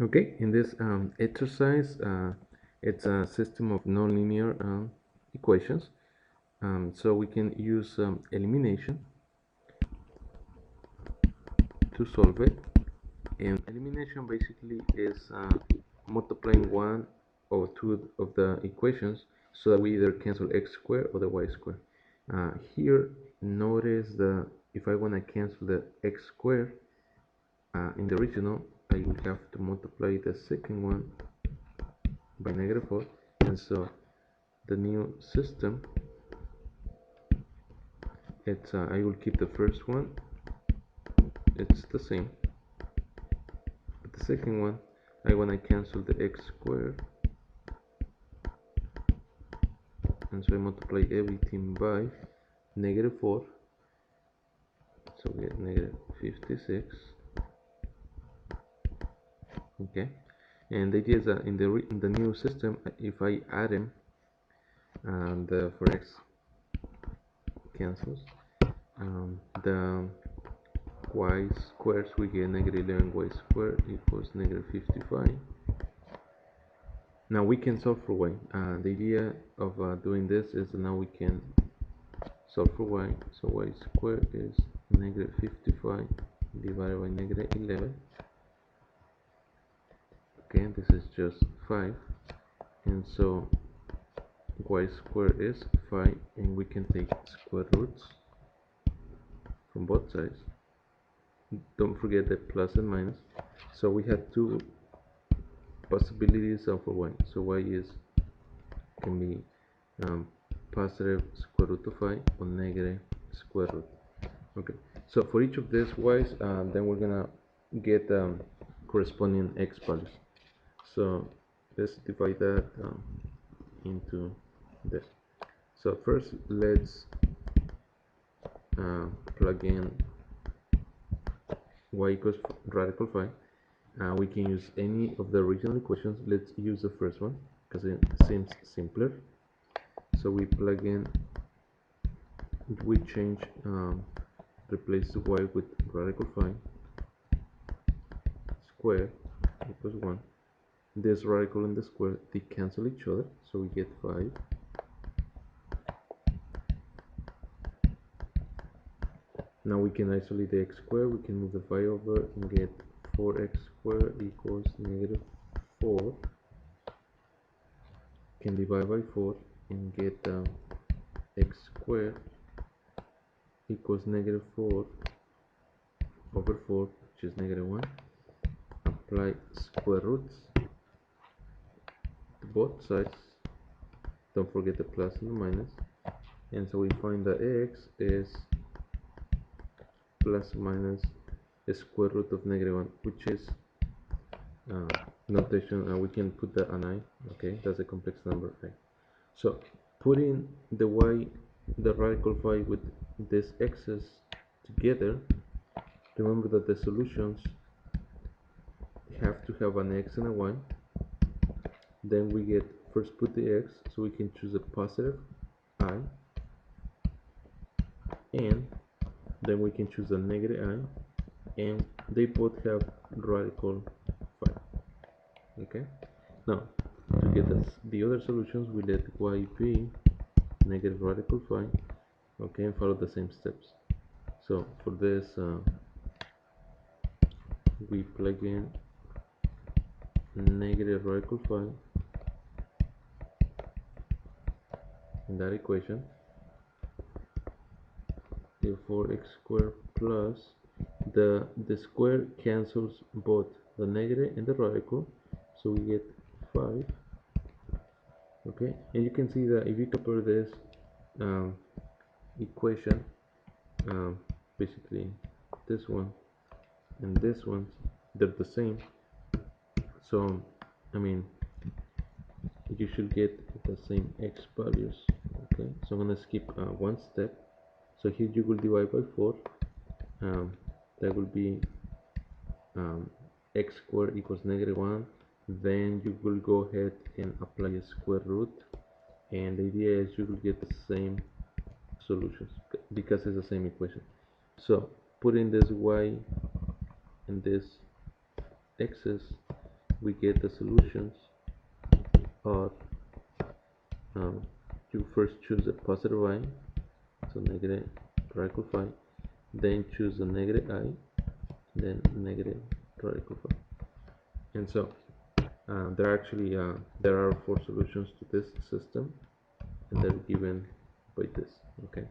Okay, in this exercise, it's a system of nonlinear equations. So we can use elimination to solve it. And elimination basically is multiplying one or two of the equations so that we either cancel x squared or the y squared. Here, notice the if I want to cancel the x squared in the original, I will have to multiply the second one by -4, and so the new system, it's I will keep the first one, it's the same, but the second one I want to cancel the x squared, and so I multiply everything by -4, so we get -56. Okay, and the idea is that in the new system, if I add them, and for x cancels, the y squares, we get -11y squared equals -55. Now we can solve for y. The idea of doing this is now we can solve for y. So y squared is -55 divided by -11. Okay, this is just 5. And so y squared is 5, and we can take square roots from both sides. Don't forget the plus and minus. So we have two possibilities of y. So y is can be positive square root of 5 or negative square root. Okay, so for each of these y's, then we're gonna get corresponding x values. So let's divide that into this. So first, let's plug in y equals radical 5. We can use any of the original equations. Let's use the first one because it seems simpler. So we plug in, we change, replace y with radical 5 square equals 1. This radical and the square, they cancel each other, so we get 5. Now we can isolate the x squared, we can move the 5 over and get 4x squared equals -4. Can divide by 4 and get x squared equals -4 over 4, which is -1. Apply square roots to both sides. Don't forget the plus and the minus. And so we find that x is plus minus a square root of -1, which is notation, we can put the an I. Okay, that's a complex number, right? So putting the y, the radical 5 with this x's together, remember that the solutions have to have an x and a y. Then we get, first put the x, so we can choose a positive I, and then we can choose a negative I, and they both have radical 5. Okay, now to get the other solutions, we let y be negative radical 5. Okay, and follow the same steps. So for this, we plug in negative radical 5 in that equation. Therefore x squared plus the square cancels both the negative and the radical, so we get 5. Okay, and you can see that if you compare this equation, basically this one and this one, they're the same. So I mean, you should get the same x values. Okay, so I'm gonna skip one step. So here you will divide by 4. That will be x squared equals -1. Then you will go ahead and apply a square root, and the idea is you will get the same solutions because it's the same equation. So putting this y and this x's we get the solutions of you first choose a positive I, so negative radical 5, then choose a negative I, then negative radical 5, and so there are four solutions to this system, and they're given by this. Okay.